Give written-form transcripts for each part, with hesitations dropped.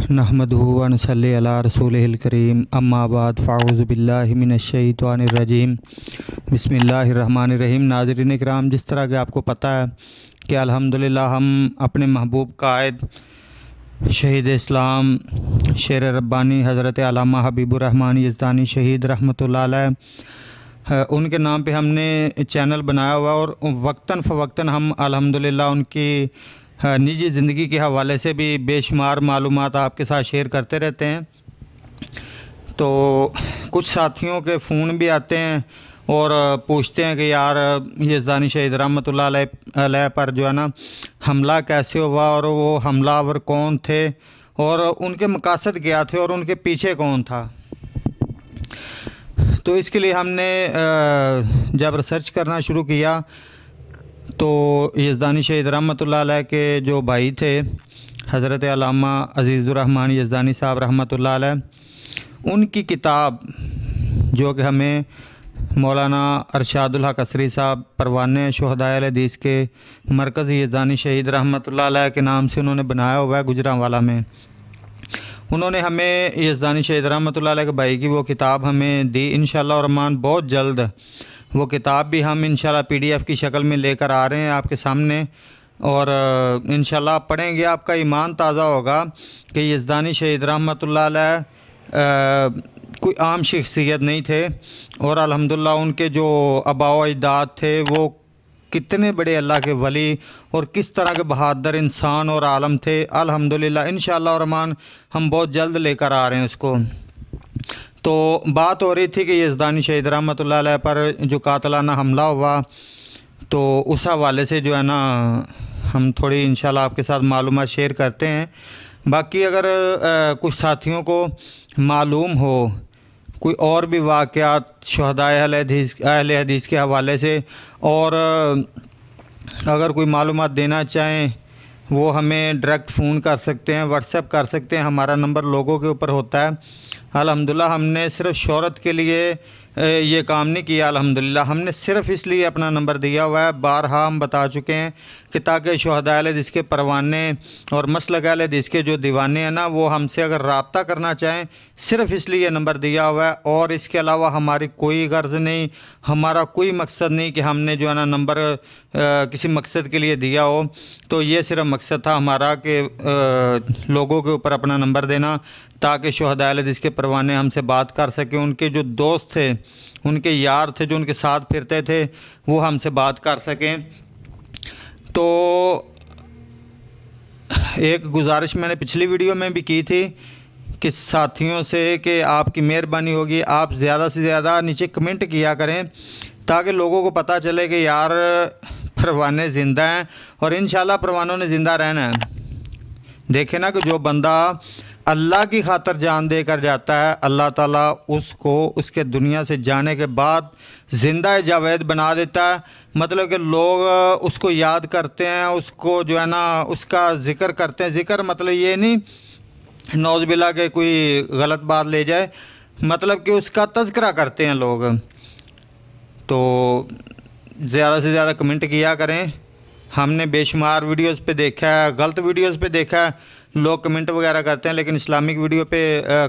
नहमदुहु व नसल्ली अला रसूलिहिल करीम अम्मा बाद फ़अऊज़ु बिल्लाहि मिनश्शैतानिर रजीम बिस्मिल्लाहिर्रहमानिर्रहीम। नाज़रीन इकराम, जिस तरह कि आपको पता है कि अल्हम्दुलिल्लाह हम अपने महबूब कायद शहीद इस्लाम शेर रब्बानी हज़रत अल्लामा हबीबुर रहमान यज़दानी शहीद रहमतुल्लाह अलैह उनके नाम पे हमने चैनल बनाया हुआ और वक्तन फ़वक्तन हम अल्हम्दुलिल्लाह उनकी निजी ज़िंदगी के हवाले से भी बेशुमार मालूमात आपके साथ शेयर करते रहते हैं। तो कुछ साथियों के फ़ोन भी आते हैं और पूछते हैं कि यार यज़दानी शहीद रहमतुल्लाह अलैह पर जो है ना हमला कैसे हुआ और वो हमलावर कौन थे और उनके मकासद क्या थे और उनके पीछे कौन था। तो इसके लिए हमने जब रिसर्च करना शुरू किया तो यज़दानी शहीद रहमतुल्लाह अलैह के जो भाई थे हज़रत अल्लामा अज़ीज़ुर रहमान यज़दानी साहब रहमतुल्लाह अलैह, उनकी किताब जो कि हमें मौलाना अरशादुल हक असरी साहब परवाने शुहदाए अहले हदीस के मरकज़ यज़दानी शहीद रहमतुल्लाह अलैह के नाम से उन्होंने बनाया हुआ है गुजरांवाला में। उन्होंने हमें यज़दानी शहीद रहमतुल्लाह अलैह के भाई की वो किताब हमें दी। इंशाअल्लाह रहमान बहुत जल्द वो किताब भी हम इंशाअल्लाह PDF की शक्ल में लेकर आ रहे हैं आपके सामने और इंशाअल्लाह आप पढ़ेंगे आपका ईमान ताज़ा होगा कि यज़दानी शहीद रहमतुल्लाह अलैह कोई आम शख्सियत नहीं थे और अल्हम्दुलिल्लाह उनके जो आबाओ अजदाद थे वो कितने बड़े अल्लाह के वली और किस तरह के बहादुर इंसान और आलम थे। अल्हम्दुलिल्लाह इंशाअल्लाह रहमान हम बहुत जल्द लेकर आ रहे हैं उसको। तो बात हो रही थी कि यज़दानी शहीद रहमतुल्लाह अलैह पर जो कातलाना हमला हुआ तो उस हवाले से जो है ना हम थोड़ी इंशाअल्लाह आपके साथ मालूमात शेयर करते हैं। बाकी अगर कुछ साथियों को मालूम हो कोई और भी वाक़यात शुहदाए अहले हदीस के हवाले से और अगर कोई मालूमात देना चाहें वो हमें डायरेक्ट फ़ोन कर सकते हैं, व्हाट्सएप कर सकते हैं। हमारा नंबर लोगों के ऊपर होता है। अल्हम्दुलिल्लाह हमने सिर्फ शोहरत के लिए ये काम नहीं किया। अल्हम्दुलिल्लाह हमने सिर्फ़ इसलिए अपना नंबर दिया हुआ है, बारहा हम बता चुके हैं कि ताकि शुहदाए अहले हदीस के परवाने और मसलक अहले हदीस के जो दीवाने हैं ना वो हमसे अगर रब्ता करना चाहें, सिर्फ़ इसलिए नंबर दिया हुआ है और इसके अलावा हमारी कोई गर्ज़ नहीं, हमारा कोई मकसद नहीं कि हमने जो है ना नंबर किसी मकसद के लिए दिया हो। तो ये सिर्फ मकसद था हमारा कि लोगों के ऊपर अपना नंबर देना ताकि शुहदाए अहले हदीस के परवाने हमसे बात कर सकें, उनके जो दोस्त थे, उनके यार थे जो उनके साथ फिरते थे वो हमसे बात कर सकें। तो एक गुजारिश मैंने पिछली वीडियो में भी की थी कि साथियों से कि आपकी मेहरबानी होगी आप ज़्यादा से ज़्यादा नीचे कमेंट किया करें ताकि लोगों को पता चले कि यार परवाने ज़िंदा हैं और इंशाल्लाह परवानों ने ज़िंदा रहना है। देखे ना कि जो बंदा अल्लाह की खातर जान दे कर जाता है अल्लाह ताला उसको उसके दुनिया से जाने के बाद ज़िंदा जावेद बना देता है। मतलब कि लोग उसको याद करते हैं, उसको जो है ना उसका ज़िक्र करते हैं। ज़िक्र मतलब ये नहीं नौज़बिल्ला के कोई गलत बात ले जाए, मतलब कि उसका तज़किरा करते हैं लोग। तो ज़्यादा से ज़्यादा कमेंट किया करें। हमने बेशुमार वीडियोस पे देखा है, गलत वीडियोस पे देखा है लोग कमेंट वगैरह करते हैं लेकिन इस्लामिक वीडियो पे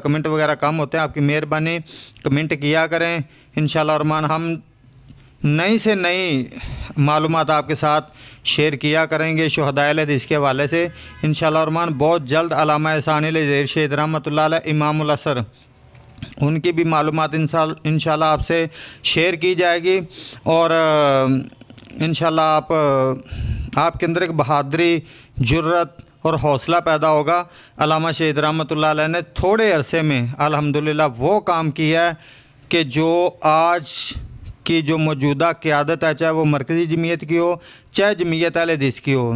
कमेंट वगैरह कम होते हैं। आपकी मेहरबानी कमेंट किया करें। इंशाअल्लाह रहमान हम नई से नई मालूमात आपके साथ शेयर किया करेंगे शुहदाए अहले हदीस के हवाले से। इंशाअल्लाह रहमान बहुत जल्द अल्लामा एहसान ज़हीर शहीद रहमतुल्लाह अलैह इमामुल असर उनकी भी मालूमात इंशाअल्लाह आपसे शेयर की जाएगी और इंशाअल्लाह आपके अंदर एक बहादुरी, जुर्रत और हौसला पैदा होगा। अल्लामा शहीद रहमतुल्लाह अलैह ने थोड़े अरसे में अल्हम्दुलिल्लाह वो काम किया है कि जो आज की जो मौजूदा क़यादत है, चाहे वो मरकज़ी जमीयत की हो चाहे जमीयत अहले हदीस की हो,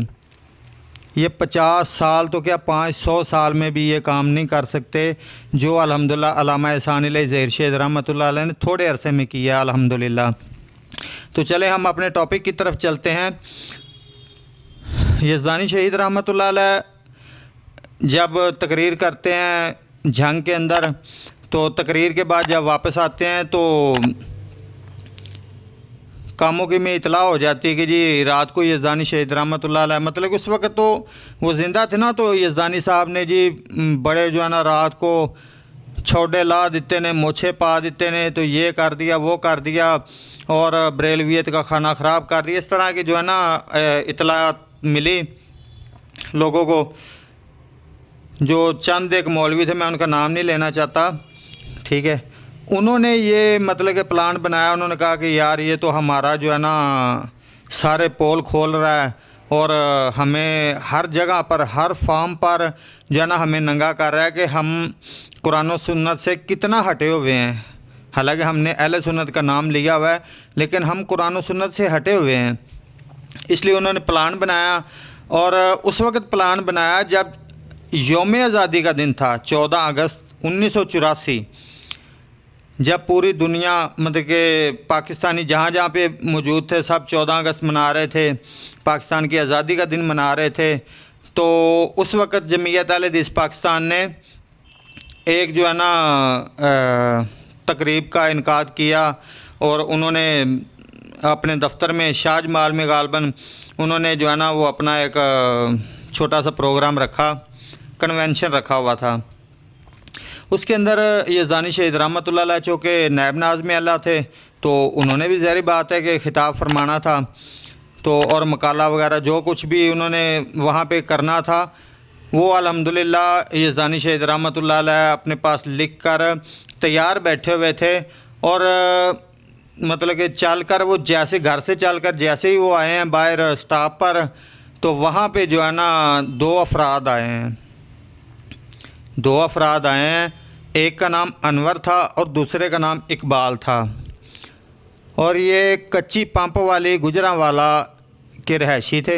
ये 50 साल तो क्या 500 साल में भी ये काम नहीं कर सकते जो अल्हम्दुलिल्लाह अल्लामा एहसान ज़हीर शहीद रहमतुल्लाह अलैह ने थोड़े अरसे में किया अल्हम्दुलिल्लाह। तो चले हम अपने टॉपिक की तरफ चलते हैं। यज़दानी शहीद रहमतुल्लाह अलैह जब तकरीर करते हैं जंग के अंदर, तो तकरीर के बाद जब वापस आते हैं तो कामों की में इतला हो जाती कि जी रात को यज़दानी शहीद रहमतुल्लाह अलैह, मतलब उस वक्त तो वो ज़िंदा थे ना, तो यज़दानी साहब ने जी बड़े जो है ना रात को छोड़े ला देते ने, मोछे पा देते ने, तो ये कर दिया वो कर दिया और बरेलवियत का खाना ख़राब कर दिया। इस तरह की जो है ना इतलात मिली लोगों को। जो चंद एक मौलवी थे, मैं उनका नाम नहीं लेना चाहता, ठीक है, उन्होंने ये मतलब कि प्लान बनाया। उन्होंने कहा कि यार ये तो हमारा जो है ना सारे पोल खोल रहा है और हमें हर जगह पर, हर फार्म पर जो है ना हमें नंगा कर रहा है कि हम कुरान और सुन्नत से कितना हटे हुए हैं। हालांकि हमने अहले सुन्नत का नाम लिया हुआ है, लेकिन हम कुरान और सुन्नत से हटे हुए हैं। इसलिए उन्होंने प्लान बनाया, और उस वक्त प्लान बनाया जब यौम आज़ादी का दिन था, 14 अगस्त 1984, जब पूरी दुनिया मतलब कि पाकिस्तानी जहाँ जहाँ पे मौजूद थे सब 14 अगस्त मना रहे थे, पाकिस्तान की आज़ादी का दिन मना रहे थे। तो उस वक़्त जमीयत अहले हदीस पाकिस्तान ने एक जो है ना तकरीब का इनकाद किया, और उन्होंने अपने दफ्तर में शाहजमाल में गालबन उन्होंने जो है ना वो अपना एक छोटा सा प्रोग्राम रखा, कन्वेंशन रखा हुआ था। उसके अंदर यज़दानी शहीद रहमतुल्लाह अलैह चूँकि नायब नाज़िम आला थे, तो उन्होंने भी ज़ाहिर बात है कि ख़िताब फरमाना था, तो और मकाला वगैरह जो कुछ भी उन्होंने वहाँ पे करना था वो अल्हम्दुलिल्लाह यज़दानी शहीद रहमतुल्लाह अलैह अपने पास लिख कर तैयार बैठे हुए थे। और मतलब कि चल कर वो जैसे घर से चल कर जैसे ही वो आए हैं बाहर स्टॉप पर, तो वहाँ पे जो है ना दो अफराद आए हैं। एक का नाम अनवर था और दूसरे का नाम इकबाल था, और ये कच्ची पंप वाली गुजरांवाला के रहायशी थे।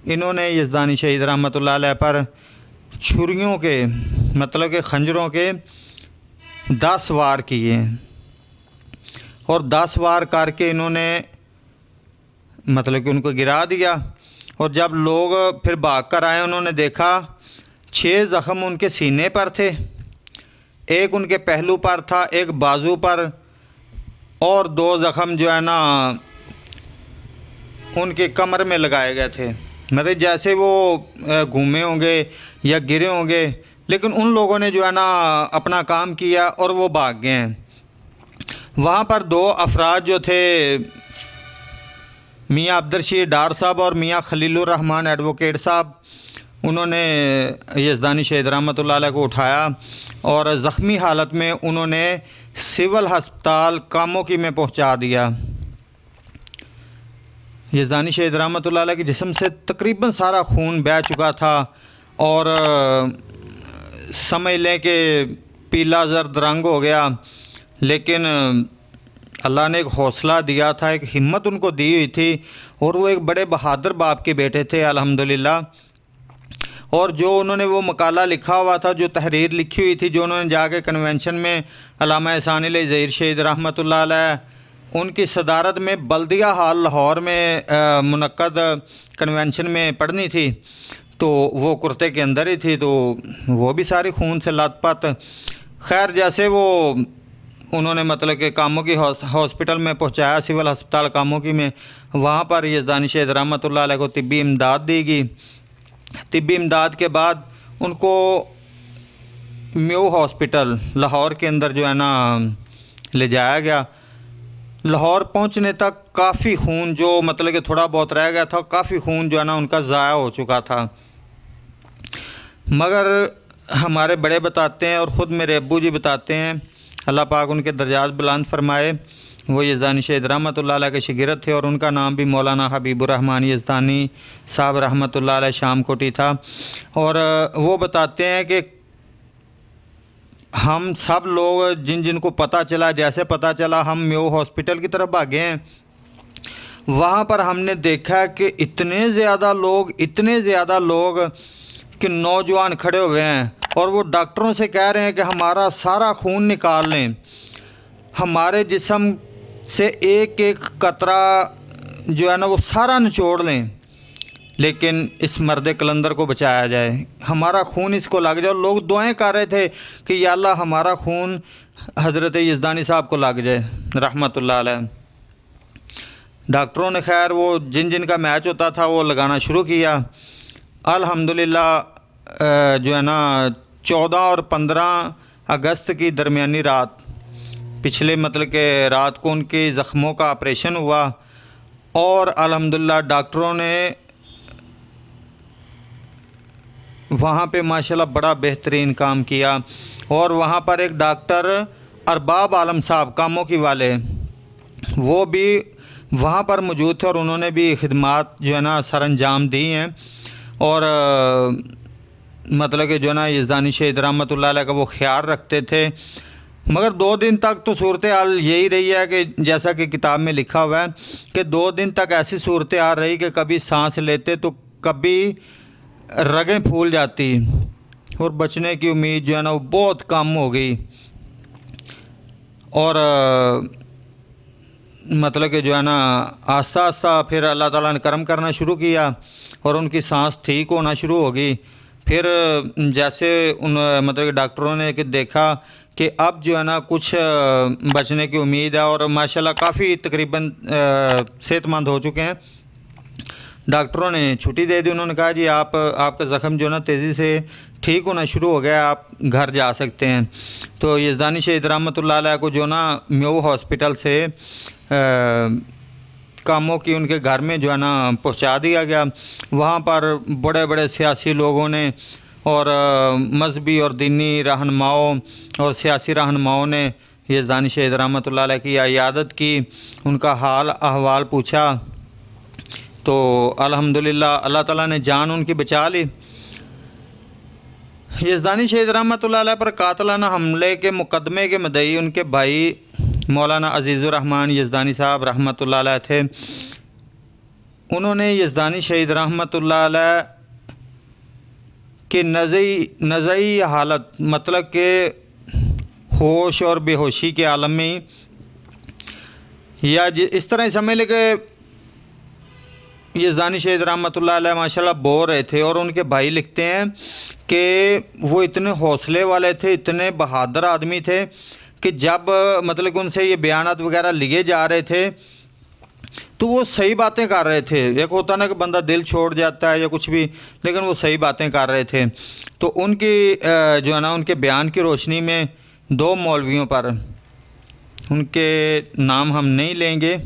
इन्होंने यज़दानी शहीद रहमतुल्लाह अलैह पर छुरियों के मतलब के खंजरों के 10 वार किए, और 10 वार करके इन्होंने मतलब कि उनको गिरा दिया। और जब लोग फिर भाग कर आए, उन्होंने देखा 6 ज़ख़म उनके सीने पर थे, एक उनके पहलू पर था, एक बाजू पर, और 2 ज़ख़म जो है ना उनके कमर में लगाए गए थे। मतलब जैसे वो घूमे होंगे या गिरे होंगे, लेकिन उन लोगों ने जो है ना अपना काम किया और वो भाग गए हैं। वहाँ पर 2 अफराद जो थे, मियाँ अब्दुर्रशीद डार साहब और मियाँ खलीलुर रहमान एडवोकेट साहब, उन्होंने यज़दानी शहीद रहमतुल्लाह अलैह को उठाया और ज़ख्मी हालत में उन्होंने सिविल हस्पताल कामोकी में पहुंचा दिया। यज़दानी शहीद रहमतुल्लाह अलैह के जिस्म से तकरीबन सारा खून बह चुका था, और समझ लें कि पीला जर्द रंग हो गया। लेकिन अल्लाह ने एक हौसला दिया था, एक हिम्मत उनको दी हुई थी, और वो एक बड़े बहादुर बाप के बेटे थे अल्हम्दुलिल्लाह। और जो उन्होंने वो मकाला लिखा हुआ था, जो तहरीर लिखी हुई थी, जो उन्होंने जाके कन्वेंशन में अल्लामा एहसान अली ज़हीर शहीद रहमतुल्लाह अलैह उनकी सदारत में बल्दिया हाल लाहौर में मुनक्कद कन्वेंशन में पढ़नी थी, तो वो कुर्ते के अंदर ही थी, तो वो भी सारी खून से लथपथ। खैर जैसे वो उन्होंने मतलब कि कामोकी हॉस्पिटल में पहुंचाया, सिविल अस्पताल कामोकी में, वहाँ पर यज़दानी शहीद रहमतुल्लाह अलैह को तिब्बी इमदाद दी गई। तिब्बी इमदाद के बाद उनको म्यू हॉस्पिटल लाहौर के अंदर जो है ना ले जाया गया। लाहौर पहुंचने तक काफ़ी खून जो मतलब कि थोड़ा बहुत रह गया था, काफ़ी खून जो है ना उनका ज़ाया हो चुका था। मगर हमारे बड़े बताते हैं और ख़ुद मेरे अब्बू जी बताते हैं, अल्लाह पाक उनके दर्जात बुलंद फरमाए, वो यज़दानी शहीद रहमतुल्लाह अलैह के शागिर्द थे, और उनका नाम भी मौलाना हबीबुर रहमान यज़दानी साहब रहमतुल्लाह अलैह शामकोटी था। और वो बताते हैं कि हम सब लोग जिन जिन को पता चला, जैसे पता चला हम म्यू हॉस्पिटल की तरफ भागे हैं। वहाँ पर हमने देखा कि इतने ज़्यादा लोग कि नौजवान खड़े हुए हैं, और वो डॉक्टरों से कह रहे हैं कि हमारा सारा खून निकाल लें, हमारे जिस्म से एक एक कतरा जो है ना वो सारा निचोड़ लें, लेकिन इस मर्द कलंदर को बचाया जाए, हमारा खून इसको लग जाए। लोग दुआएं कर रहे थे कि या अल्लाह हमारा खून हज़रत यज़दानी साहब को लग जाए रहमतुल्लाह अलैह। डॉक्टरों ने खैर वो जिन जिन का मैच होता था वो लगाना शुरू किया। अल्हम्दुलिल्लाह जो है ना 14 और 15 अगस्त की दरमियानी रात, पिछले मतलब के रात को उनके ज़ख्मों का ऑपरेशन हुआ और अल्हम्दुलिल्लाह डॉक्टरों ने वहाँ पे माशाल्लाह बड़ा बेहतरीन काम किया। और वहाँ पर एक डॉक्टर अरबाब आलम साहब कामों वाले, वो भी वहाँ पर मौजूद थे और उन्होंने भी खिदमात जो है ना सर अंजाम दी हैं। और मतलब कि जो है ना यज़दानी शहीद रहमतुल्लाह अलैह का वो ख्याल रखते थे। मगर 2 दिन तक तो सूरत हाल यही रही है कि जैसा कि किताब में लिखा हुआ है कि 2 दिन तक ऐसी सूरत हाल रही कि कभी सांस लेते तो कभी रगें फूल जाती और बचने की उम्मीद जो है ना वो बहुत कम हो गई। और मतलब कि जो है ना आस्ता आस्ता फिर अल्लाह ताला ने करम करना शुरू किया और उनकी सांस ठीक होना शुरू हो गई। फिर जैसे उन मतलब कि डॉक्टरों ने कि देखा कि अब जो है ना कुछ बचने की उम्मीद है और माशाल्लाह काफ़ी तकरीबन सेहतमंद हो चुके हैं। डॉक्टरों ने छुट्टी दे दी। उन्होंने कहा जी आपका ज़ख़म जो है ना तेज़ी से ठीक होना शुरू हो गया, आप घर जा सकते हैं। तो यज़दानी शहीद रहमतुल्लाह अलैह को जो ना म्यू हॉस्पिटल से कामों की उनके घर में जो है ना पहुंचा दिया गया। वहाँ पर बड़े बड़े सियासी लोगों ने और मजहबी और दीनी रहनुमाओं और सियासी रहनुमाओं ने यज़दानी शहीद रहमतुल्लाह अलैह की इयादत की, उनका हाल अहवाल पूछा। तो अल्हम्दुलिल्लाह अल्लाह ताला ने जान उनकी बचा ली। यज़दानी शहीद रहमतुल्लाह अलैह पर कातलाना हमले के मुकदमे के मदई उनके भाई मौलाना अज़ीज़ुर रहमान यज़दानी साहब रहमतुल्लाह अलैह थे। उन्होंने यज़दानी शहीद रहमतुल्लाह अलैह कि नज़ई हालत मतलब के होश और बेहोशी के आलम में या इस तरह समझ ले कि यज़दानी शहीद रहमतुल्लाह अलैह माशाल्लाह बोल रहे थे। और उनके भाई लिखते हैं कि वो इतने हौसले वाले थे, इतने बहादुर आदमी थे कि जब मतलब कि उनसे ये बयानात वगैरह लिए जा रहे थे तो वो सही बातें कर रहे थे। एक होता ना कि बंदा दिल छोड़ जाता है या कुछ भी, लेकिन वो सही बातें कर रहे थे। तो उनकी जो है ना उनके बयान की रोशनी में 2 मौलवियों पर, उनके नाम हम नहीं लेंगे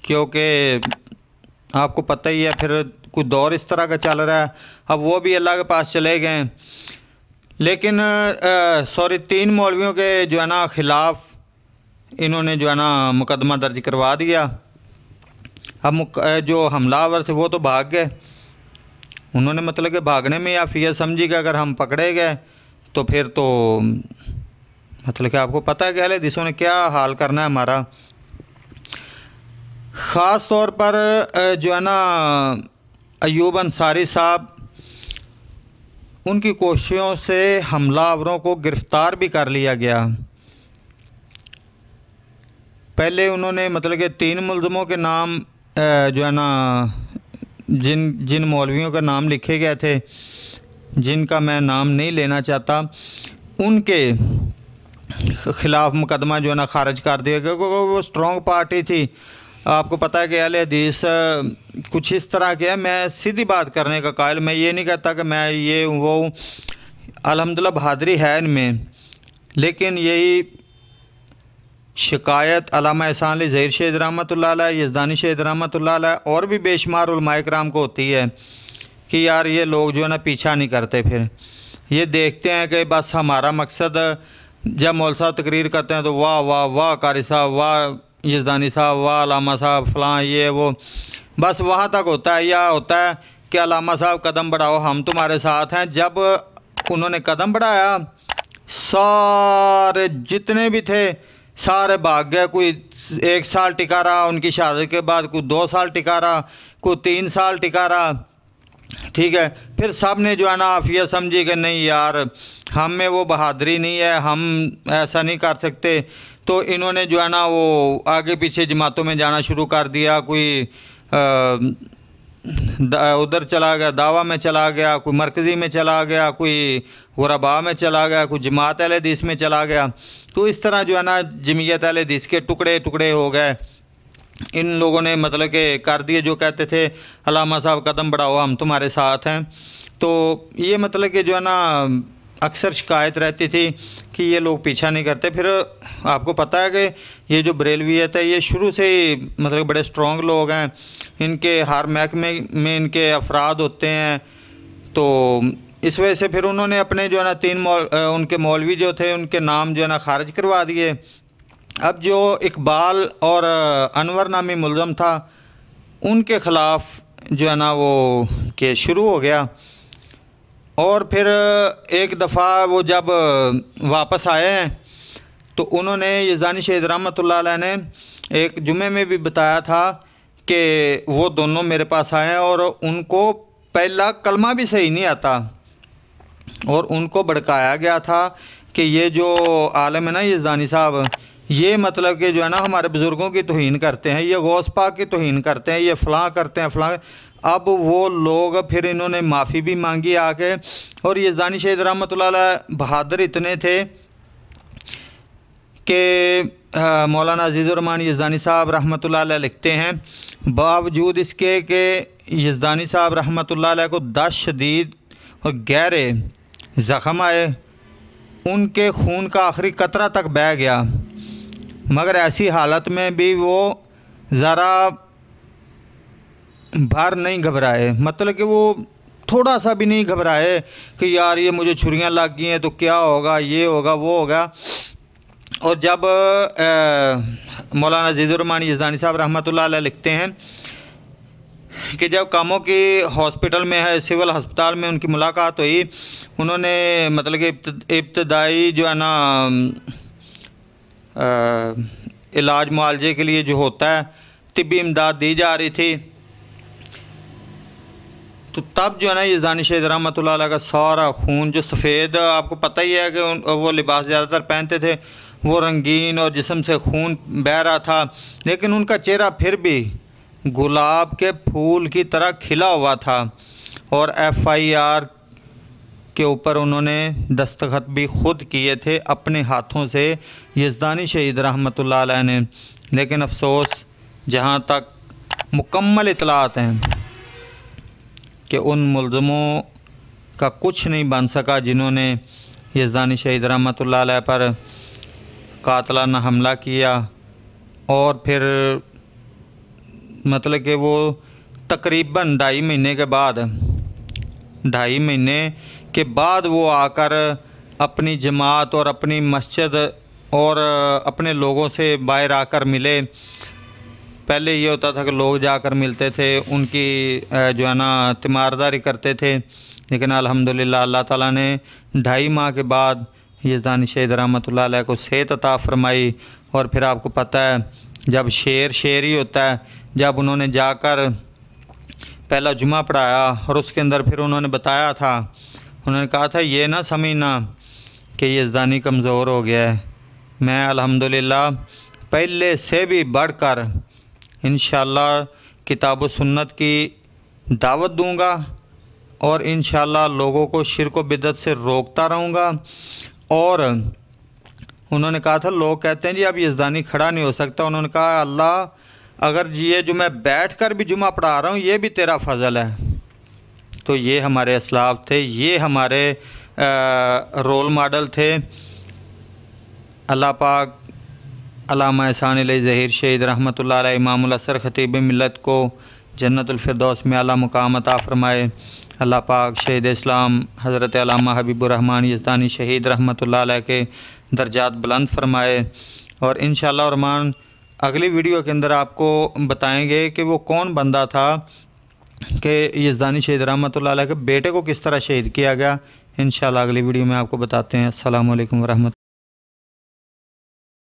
क्योंकि आपको पता ही है फिर कुछ दौर इस तरह का चल रहा है। अब वो भी अल्लाह के पास चले गए, लेकिन 3 मौलवियों के जो है ना ख़िलाफ़ इन्होंने जो है ना मुकदमा दर्ज करवा दिया। अब जो हमलावर थे वो तो भाग गए। उन्होंने मतलब कि भागने में याफियत समझी कि अगर हम पकड़े गए तो फिर तो मतलब कि आपको पता है कि अहले हदीसों ने क्या हाल करना है हमारा। ख़ास तौर पर जो है ना अयूब अंसारी साहब, उनकी कोशिशों से हमलावरों को गिरफ़्तार भी कर लिया गया। पहले उन्होंने मतलब कि 3 मुल्ज़िमों के नाम जो है ना जिन मौलवियों का नाम लिखे गए थे, जिनका मैं नाम नहीं लेना चाहता, उनके ख़िलाफ़ मुकदमा जो है ना ख़ारिज कर दिया गया क्योंकि वो स्ट्रॉन्ग पार्टी थी। आपको पता है कि अहले हदीस कुछ इस तरह के है। मैं सीधी बात करने का कायल, मैं ये नहीं कहता कि मैं ये वो, अल्हम्दुलिल्लाह बहादुरी है इनमें, लेकिन यही शिकायत अल्लामा एहसान अली ज़हीर शहीद रहमतुल्लाह अलैह, यज़दानी शहीद रहमतुल्लाह अलैह और भी बेशुमार उलमाए किराम को होती है कि यार ये लोग जो है ना पीछा नहीं करते। फिर ये देखते हैं कि बस हमारा मकसद, जब मौलवी साहब तकरीर करते हैं तो वाह वाह वाह कारी साहब, वाह यज़दानी साहब, वाह अल्लामा साहब, फ़लाँ ये वो, बस वहाँ तक होता है। या होता है कि अल्लामा साहब कदम बढ़ाओ, हम तुम्हारे साथ हैं। जब उन्होंने कदम बढ़ाया, सारे जितने भी थे सारे भाग गए। कोई 1 साल टिका रहा, उनकी शहादत के बाद कोई 2 साल टिका रहा, कोई 3 साल टिका रहा। ठीक है, फिर सब ने जो है ना आफिया समझी कि नहीं यार हम में वो बहादुरी नहीं है, हम ऐसा नहीं कर सकते। तो इन्होंने जो है ना वो आगे पीछे जमातों में जाना शुरू कर दिया। कोई उधर चला गया, दावा में चला गया, कोई मरकज़ी में चला गया, कोई गुरबा में चला गया, कोई जमात अहले हदीस में चला गया। तो इस तरह जो है ना जमीयत अहले हदीस के टुकड़े टुकड़े हो गए। इन लोगों ने मतलब कि कर दिए, जो कहते थे अल्लामा साहब कदम बढ़ाओ हम तुम्हारे साथ हैं। तो ये मतलब कि जो है ना अक्सर शिकायत रहती थी कि ये लोग पीछा नहीं करते। फिर आपको पता है कि ये जो बरेलवियत है ये शुरू से ही मतलब बड़े स्ट्रॉन्ग लोग हैं, इनके हर महकमे में इनके अफराद होते हैं। तो इस वजह से फिर उन्होंने अपने जो है ना उनके मौलवी जो थे उनके नाम जो है ना खारिज करवा दिए। अब जो इकबाल और अनवर नामी मुलज़म था उनके ख़िलाफ़ जो है ना वो केस शुरू हो गया। और फिर एक दफ़ा वो जब वापस आए हैं तो उन्होंने यज़दानी शहीद रहमतुल्लाह अलैह ने एक जुमे में भी बताया था कि वो दोनों मेरे पास आए हैं और उनको पहला कलमा भी सही नहीं आता और उनको भड़काया गया था कि ये जो आलम है ना यज़दानी साहब, ये मतलब कि जो है ना हमारे बुज़ुर्गों की तौहीन करते हैं, ये गौस पाक की तौहीन करते हैं, ये फ़लाँ करते हैं फ़लाँ। अब वो लोग फिर इन्होंने माफ़ी भी मांगी आके। और यज़दानी शहीद रहमतुल्लाह अलैह बहादुर इतने थे कि मौलाना अज़ीज़ुर रहमान यज़दानी साहब रहमतुल्लाह अलैह लिखते हैं, बावजूद इसके कि यज़दानी साहब रहमतुल्लाह अलैह को 10 शदीद और गहरे ज़ख़म आए, उनके खून का आखिरी कतरा तक बह गया, मगर ऐसी हालत में भी वो ज़रा भर नहीं घबराए। मतलब कि वो थोड़ा सा भी नहीं घबराए कि यार ये मुझे छुरियां लग गई हैं तो क्या होगा, ये होगा वो होगा। और जब मौलाना अज़ीज़ुर रहमान यज़दानी साहब रहमतुल्लाह अलैह लिखते हैं कि जब कामों की हॉस्पिटल में है, सिविल अस्पताल में उनकी मुलाकात हुई, उन्होंने मतलब कि इब्तदाई जो है ना इलाज मुआलजे के लिए जो होता है तिब्बी इमदाद दी जा रही थी। तो तब जो है ना यज़दानी शहीद रहमतुल्लाह अलैह का सारा खून जो सफ़ेद, आपको पता ही है कि वो लिबास ज़्यादातर पहनते थे, वो रंगीन और जिस्म से खून बह रहा था, लेकिन उनका चेहरा फिर भी गुलाब के फूल की तरह खिला हुआ था। और FIR के ऊपर उन्होंने दस्तखत भी ख़ुद किए थे अपने हाथों से यज़दानी शहीद रहमतुल्लाह अलैह ने। लेकिन अफसोस जहाँ तक मुकम्मल इतलात हैं कि उन मुल्ज़मों का कुछ नहीं बन सका जिन्होंने यज़दानी शहीद रहमतुल्लाह अलैह पर कातलाना हमला किया। और फिर मतलब कि वो तकरीबन 2.5 महीने के बाद, 2.5 महीने के बाद वो आकर अपनी जमात और अपनी मस्जिद और अपने लोगों से बाहर आकर मिले। पहले ये होता था कि लोग जाकर मिलते थे, उनकी जो है ना तीमारदारी करते थे, लेकिन अल्हम्दुलिल्लाह अल्लाह ताला ने 2.5 माह के बाद यज़दानी शहीद रहमतुल्लाह अलैह को सेहत अता फ़रमाई। और फिर आपको पता है जब शेर ही होता है, जब उन्होंने जाकर पहला जुमा पढ़ाया और उसके अंदर फिर उन्होंने बताया था, उन्होंने कहा था ये ना समझना कि यज़दानी कमज़ोर हो गया है, मैं अल्हम्दुलिल्लाह पहले से भी बढ़कर इंशाअल्लाह किताब व सुन्नत की दावत दूंगा और इंशाअल्लाह लोगों को शिर्क व बिदअत से रोकता रहूँगा। और उन्होंने कहा था लोग कहते हैं जी अब यज़दानी खड़ा नहीं हो सकता, उन्होंने कहा अल्लाह अगर ये जो मैं बैठ कर भी जुमा पढ़ा रहा हूँ ये भी तेरा फ़ज़ल है। तो ये हमारे असलाफ थे, ये हमारे रोल मॉडल थे। अल्लाह पाक अल्लामा एहसान अली ज़हीर शहीद रहमतुल्लाह अलैह इमामुल असर ख़तीब मिल्लत को जन्नतुल फिरदौस में आला मुकाम अता फ़रमाए। अल्लाह पाक शहीद इस्लाम हज़रत अल्लामा हबीबुर रहमान यज़दानी शहीद रहमतुल्लाह अलैह के दर्जात बुलंद फ़रमाए। और इंशाअल्लाह रहमान अगली वीडियो के अंदर आपको बताएंगे कि वो कौन बंदा था कि यज़दानी शहीद रहमतुल्लाह अलैह के बेटे को किस तरह शहीद किया गया। इंशाअल्लाह अगली वीडियो में आपको बताते हैं। अस्सलामु अलैकुम व रहमतुल्लाह।